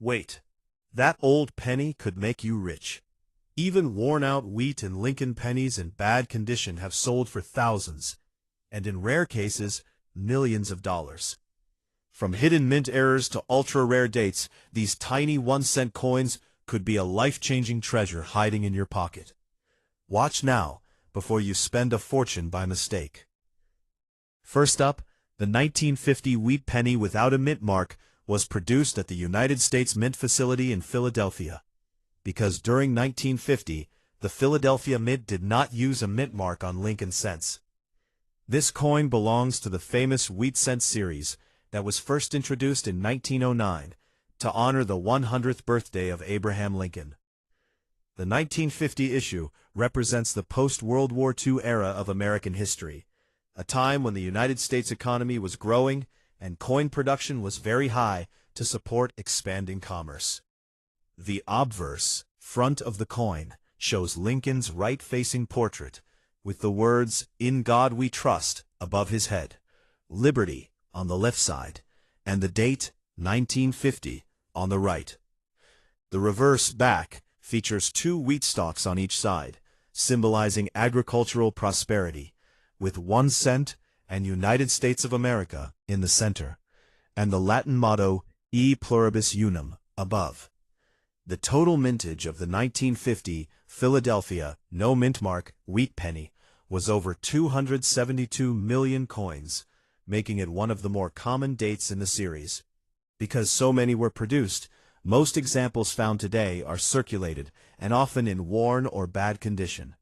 Wait, that old penny could make you rich. Even worn-out wheat and Lincoln pennies in bad condition have sold for thousands, and in rare cases, millions of dollars. From hidden mint errors to ultra-rare dates, these tiny 1-cent coins could be a life-changing treasure hiding in your pocket. Watch now, before you spend a fortune by mistake. First up, the 1950 wheat penny without a mint mark was produced at the United States Mint Facility in Philadelphia. Because during 1950, the Philadelphia Mint did not use a mint mark on Lincoln cents. This coin belongs to the famous Wheat Cent series that was first introduced in 1909 to honor the 100th birthday of Abraham Lincoln. The 1950 issue represents the post-World War II era of American history, a time when the United States economy was growing and coin production was very high to support expanding commerce. The obverse, front of the coin, shows Lincoln's right-facing portrait, with the words, "In God We Trust," above his head, "Liberty" on the left side, and the date, 1950, on the right. The reverse back features 2 wheat stalks on each side, symbolizing agricultural prosperity, with 1 cent and United States of America in the center, and the Latin motto, E pluribus unum, above. The total mintage of the 1950 Philadelphia no mint mark wheat penny was over 272 million coins, making it one of the more common dates in the series. Because so many were produced, most examples found today are circulated and often in worn or bad condition.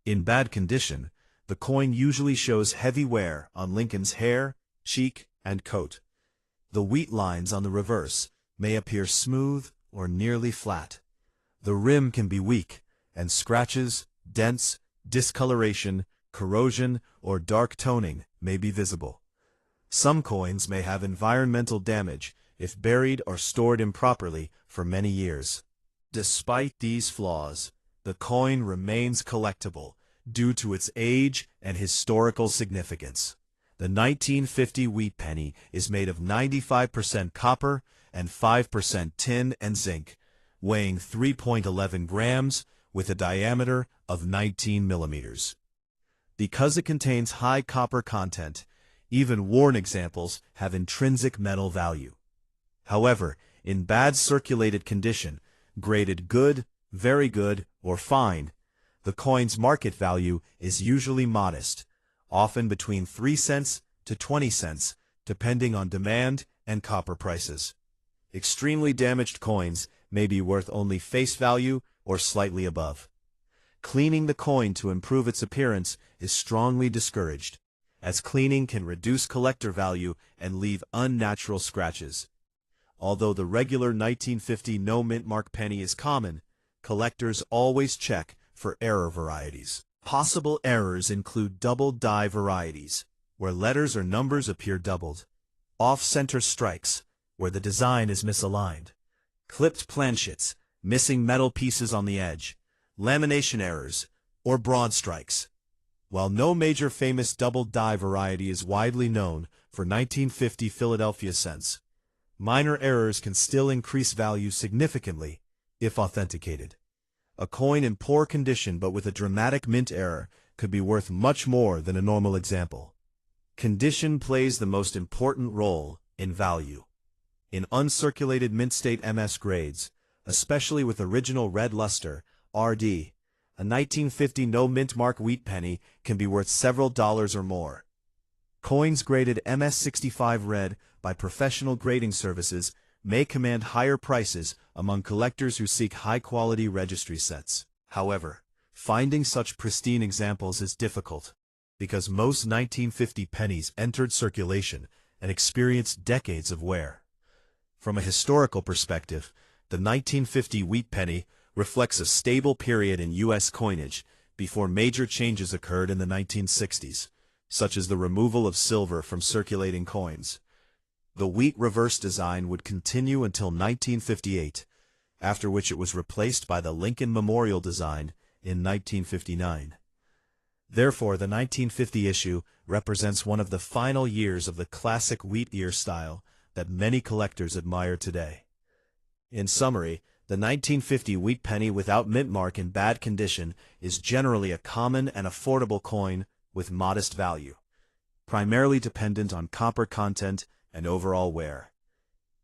In bad condition, the coin usually shows heavy wear on Lincoln's hair, cheek, and coat. The wheat lines on the reverse may appear smooth or nearly flat. The rim can be weak, and scratches, dents, discoloration, corrosion, or dark toning may be visible. Some coins may have environmental damage if buried or stored improperly for many years. Despite these flaws, the coin remains collectible due to its age and historical significance. The 1950 wheat penny is made of 95% copper and 5% tin and zinc, weighing 3.11 grams with a diameter of 19 millimeters. Because it contains high copper content, even worn examples have intrinsic metal value. However, in bad circulated condition, graded good, very good, or fine, the coin's market value is usually modest, often between 3 cents to 20 cents, depending on demand and copper prices. Extremely damaged coins may be worth only face value or slightly above. Cleaning the coin to improve its appearance is strongly discouraged, as cleaning can reduce collector value and leave unnatural scratches. Although the regular 1950 no mint mark penny is common, collectors always check for error varieties. Possible errors include double die varieties, where letters or numbers appear doubled, off-center strikes, where the design is misaligned, clipped planchets, missing metal pieces on the edge, lamination errors, or broad strikes. While no major famous double die variety is widely known for 1950 Philadelphia cents, minor errors can still increase value significantly if authenticated. A coin in poor condition but with a dramatic mint error could be worth much more than a normal example. Condition plays the most important role in value. In uncirculated mint state MS grades, especially with original red luster, RD, a 1950 no mint mark wheat penny can be worth several dollars or more. Coins graded MS65 red by professional grading services may command higher prices among collectors who seek high-quality registry sets. However, finding such pristine examples is difficult, because most 1950 pennies entered circulation and experienced decades of wear. From a historical perspective, the 1950 wheat penny reflects a stable period in U.S. coinage before major changes occurred in the 1960s, such as the removal of silver from circulating coins. The wheat reverse design would continue until 1958, after which it was replaced by the Lincoln Memorial design in 1959. Therefore, the 1950 issue represents one of the final years of the classic wheat ear style that many collectors admire today. In summary, the 1950 wheat penny without mint mark in bad condition is generally a common and affordable coin with modest value, primarily dependent on copper content and overall wear.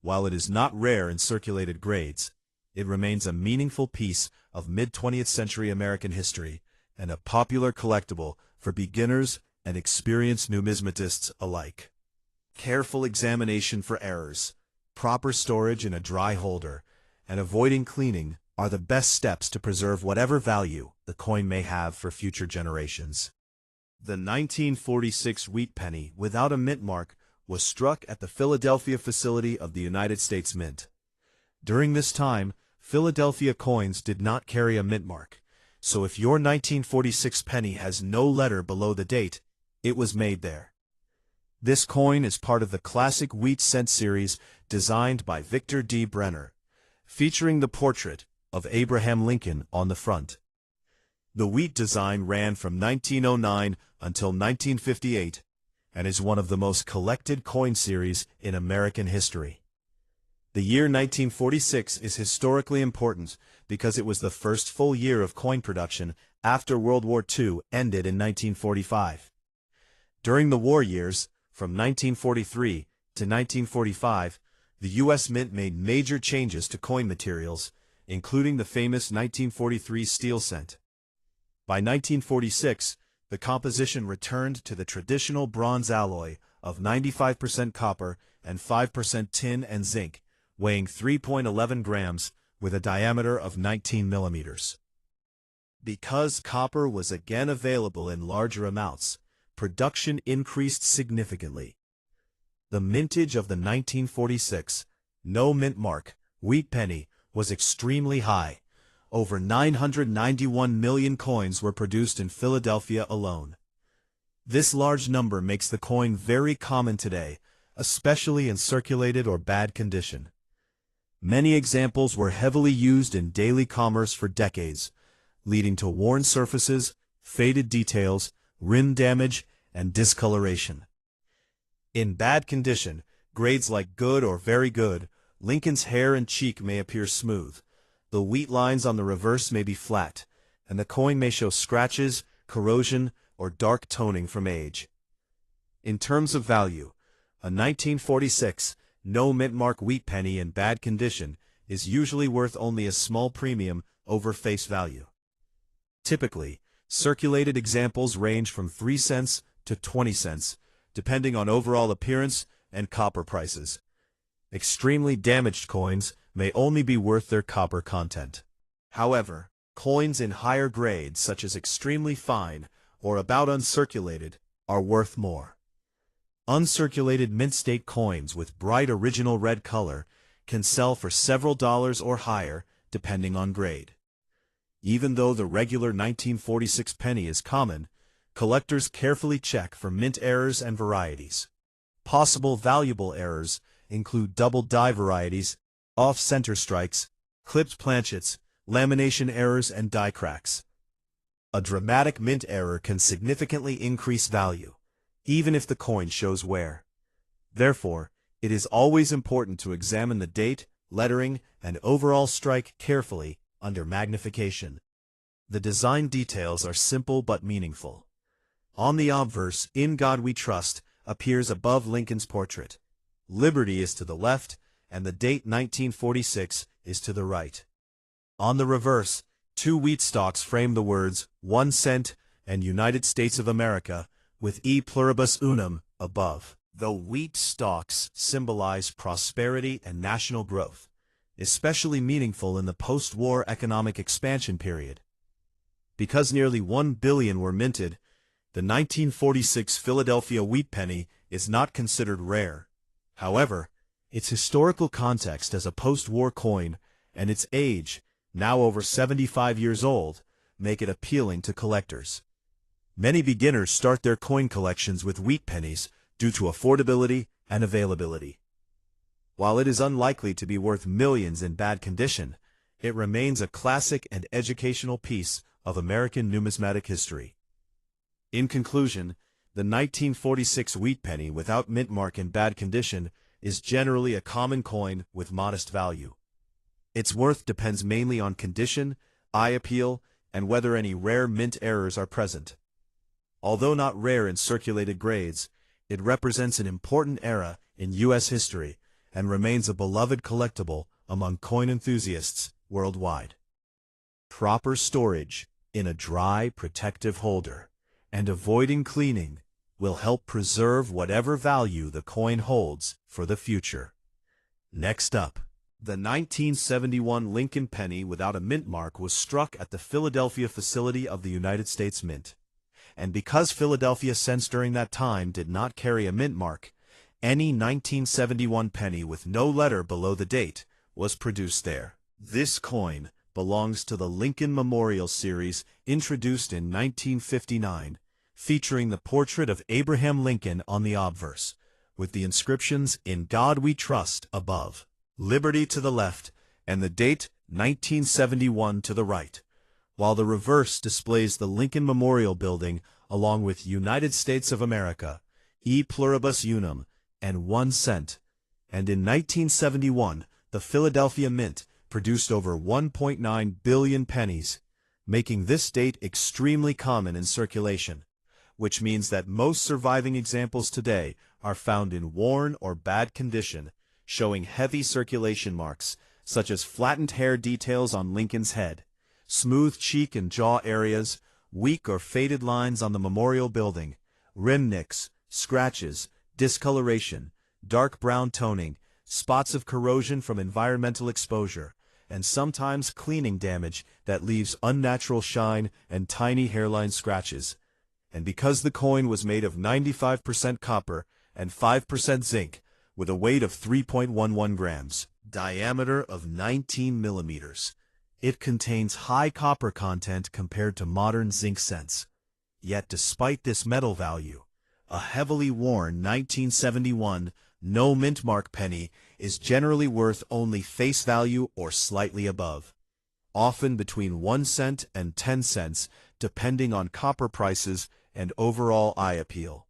While it is not rare in circulated grades, it remains a meaningful piece of mid-20th century American history and a popular collectible for beginners and experienced numismatists alike. Careful examination for errors, proper storage in a dry holder, and avoiding cleaning are the best steps to preserve whatever value the coin may have for future generations. The 1946 wheat penny without a mint mark was struck at the Philadelphia facility of the United States Mint. During this time, Philadelphia coins did not carry a mint mark, so if your 1946 penny has no letter below the date, it was made there. This coin is part of the classic wheat cent series designed by Victor D. Brenner, featuring the portrait of Abraham Lincoln on the front. The wheat design ran from 1909 until 1958 and is one of the most collected coin series in American history. The year 1946 is historically important because it was the first full year of coin production after World War II ended in 1945. During the war years, from 1943 to 1945, the U.S. Mint made major changes to coin materials, including the famous 1943 steel cent. By 1946, the composition returned to the traditional bronze alloy of 95% copper and 5% tin and zinc, weighing 3.11 grams with a diameter of 19 millimeters. Because copper was again available in larger amounts, production increased significantly. The mintage of the 1946, no mint mark, wheat penny was extremely high. Over 991 million coins were produced in Philadelphia alone. This large number makes the coin very common today, especially in circulated or bad condition. Many examples were heavily used in daily commerce for decades, leading to worn surfaces, faded details, rim damage, and discoloration. In bad condition, grades like good or very good, Lincoln's hair and cheek may appear smooth. The wheat lines on the reverse may be flat, and the coin may show scratches, corrosion, or dark toning from age. In terms of value, a 1946 no mint mark wheat penny in bad condition is usually worth only a small premium over face value. Typically, circulated examples range from 3 cents to 20 cents, depending on overall appearance and copper prices. Extremely damaged coins may only be worth their copper content. However, coins in higher grades such as extremely fine or about uncirculated are worth more. Uncirculated mint state coins with bright original red color can sell for several dollars or higher depending on grade. Even though the regular 1946 penny is common, collectors carefully check for mint errors and varieties. Possible valuable errors include double die varieties, off-center strikes, clipped planchets, lamination errors, and die cracks. A dramatic mint error can significantly increase value, even if the coin shows wear. Therefore, it is always important to examine the date, lettering, and overall strike carefully under magnification. The design details are simple but meaningful. On the obverse, "In God We Trust" appears above Lincoln's portrait. Liberty is to the left, and the date 1946 is to the right. On the reverse, 2 wheat stalks frame the words 1 cent and United States of America, with E pluribus unum above. The wheat stalks symbolize prosperity and national growth, especially meaningful in the post-war economic expansion period. Because nearly 1 billion were minted, the 1946 Philadelphia wheat penny is not considered rare. However, its historical context as a post-war coin and its age, now over 75 years old, make it appealing to collectors. Many beginners start their coin collections with wheat pennies due to affordability and availability. While it is unlikely to be worth millions in bad condition, it remains a classic and educational piece of American numismatic history. In conclusion, the 1946 wheat penny without mint mark in bad condition is generally a common coin with modest value. Its worth depends mainly on condition, eye appeal, and whether any rare mint errors are present. Although not rare in circulated grades, it represents an important era in U.S. history and remains a beloved collectible among coin enthusiasts worldwide. Proper storage in a dry, protective holder and avoiding cleaning will help preserve whatever value the coin holds for the future. Next up, the 1971 Lincoln penny without a mint mark was struck at the Philadelphia facility of the United States Mint. And because Philadelphia cents during that time did not carry a mint mark, any 1971 penny with no letter below the date was produced there. This coin belongs to the Lincoln Memorial Series introduced in 1959, featuring the portrait of Abraham Lincoln on the obverse, with the inscriptions "In God We Trust" above, "Liberty" to the left, and the date 1971 to the right, while the reverse displays the Lincoln Memorial Building along with United States of America, E Pluribus Unum, and 1 cent. And in 1971, the Philadelphia Mint produced over 1.9 billion pennies, making this date extremely common in circulation, which means that most surviving examples today are found in worn or bad condition, showing heavy circulation marks, such as flattened hair details on Lincoln's head, smooth cheek and jaw areas, weak or faded lines on the memorial building, rim nicks, scratches, discoloration, dark brown toning, spots of corrosion from environmental exposure, and sometimes cleaning damage that leaves unnatural shine and tiny hairline scratches. And because the coin was made of 95% copper and 5% zinc, with a weight of 3.11 grams, diameter of 19 millimeters, it contains high copper content compared to modern zinc cents. Yet despite this metal value, a heavily worn 1971 no mint mark penny is generally worth only face value or slightly above, often between 1 cent and 10 cents, depending on copper prices and overall eye appeal,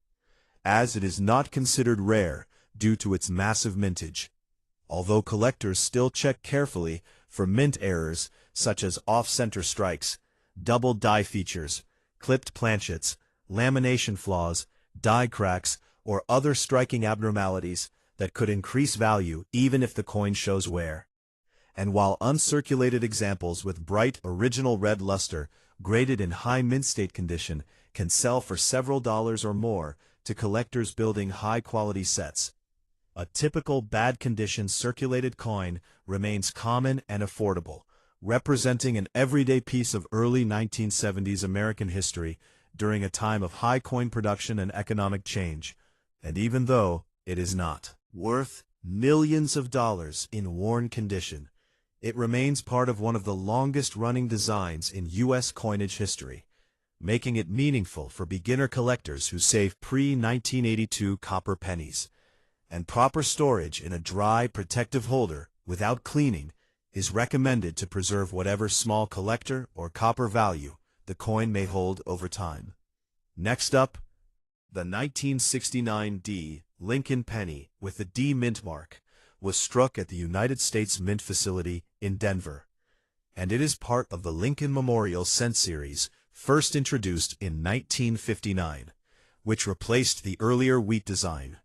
as it is not considered rare due to its massive mintage. Although collectors still check carefully for mint errors such as off-center strikes, double die features, clipped planchets, lamination flaws, die cracks, or other striking abnormalities that could increase value even if the coin shows wear. And while uncirculated examples with bright original red luster, graded in high mint state condition, can sell for several dollars or more to collectors building high-quality sets, a typical bad condition circulated coin remains common and affordable, representing an everyday piece of early 1970s American history during a time of high coin production and economic change. And even though it is not worth millions of dollars in worn condition, it remains part of one of the longest-running designs in U.S. coinage history, making it meaningful for beginner collectors who save pre-1982 copper pennies. And proper storage in a dry, protective holder without cleaning is recommended to preserve whatever small collector or copper value the coin may hold over time. Next up, the 1969 D Lincoln penny with the D mint mark was struck at the United States Mint facility in Denver, and it is part of the Lincoln Memorial Cent series first introduced in 1959, which replaced the earlier wheat design.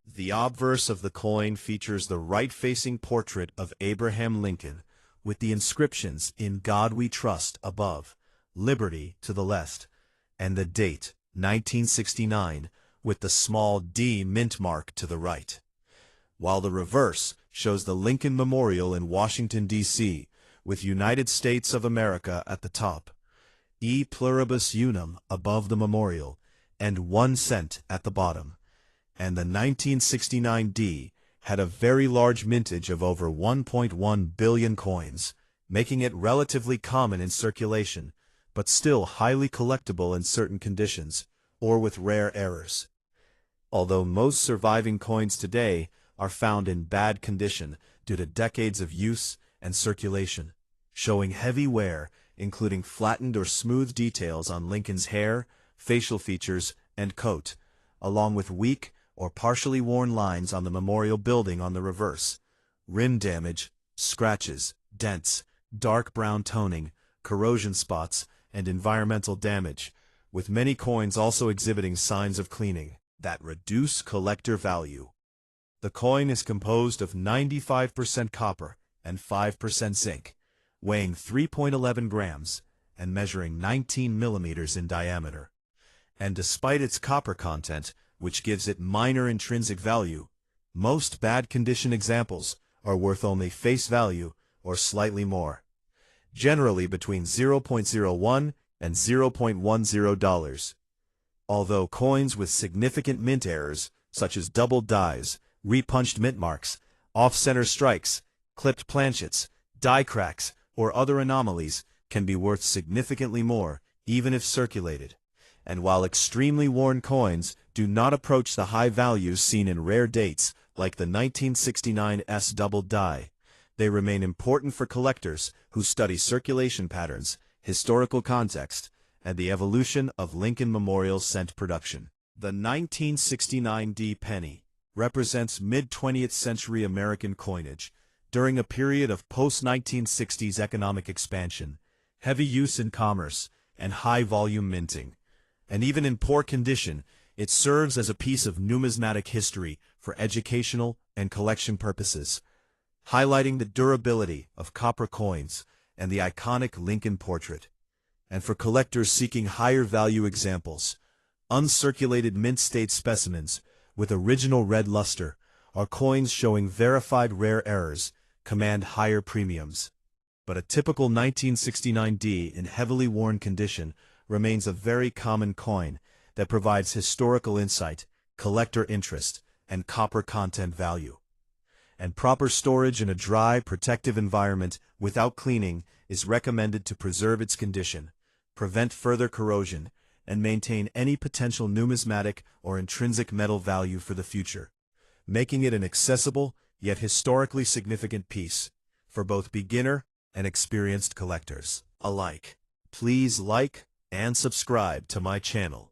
The obverse of the coin features the right-facing portrait of Abraham Lincoln with the inscriptions "In God We Trust" above, "Liberty" to the left, and the date 1969 with the small D mint mark to the right, while the reverse shows the Lincoln Memorial in Washington, D.C., with United States of America at the top, E Pluribus Unum above the memorial, and 1 cent at the bottom. And the 1969 D had a very large mintage of over 1.1 billion coins, making it relatively common in circulation, but still highly collectible in certain conditions, or with rare errors. Although most surviving coins today are found in bad condition due to decades of use and circulation, showing heavy wear, including flattened or smooth details on Lincoln's hair, facial features, and coat, along with weak or partially worn lines on the memorial building on the reverse, rim damage, scratches, dents, dark brown toning, corrosion spots, and environmental damage, with many coins also exhibiting signs of cleaning that reduce collector value. The coin is composed of 95% copper and 5% zinc, weighing 3.11 grams and measuring 19 millimeters in diameter. And despite its copper content, which gives it minor intrinsic value, most bad condition examples are worth only face value or slightly more, generally between $0.01 and $0.10. Although coins with significant mint errors, such as doubled dies, repunched mint marks, off-center strikes, clipped planchets, die cracks, or other anomalies, can be worth significantly more, even if circulated. And while extremely worn coins do not approach the high values seen in rare dates, like the 1969 S doubled die, they remain important for collectors who study circulation patterns, historical context, and the evolution of Lincoln Memorial cent production. The 1969 D penny represents mid-20th century American coinage during a period of post-1960s economic expansion, heavy use in commerce, and high-volume minting. And even in poor condition, it serves as a piece of numismatic history for educational and collection purposes, highlighting the durability of copper coins and the iconic Lincoln portrait. And for collectors seeking higher value examples, uncirculated mint state specimens with original red luster or coins showing verified rare errors command higher premiums. But a typical 1969 D in heavily worn condition remains a very common coin that provides historical insight, collector interest, and copper content value. And proper storage in a dry, protective environment without cleaning is recommended to preserve its condition, prevent further corrosion, and maintain any potential numismatic or intrinsic metal value for the future, making it an accessible yet historically significant piece for both beginner and experienced collectors alike. Please like and subscribe to my channel.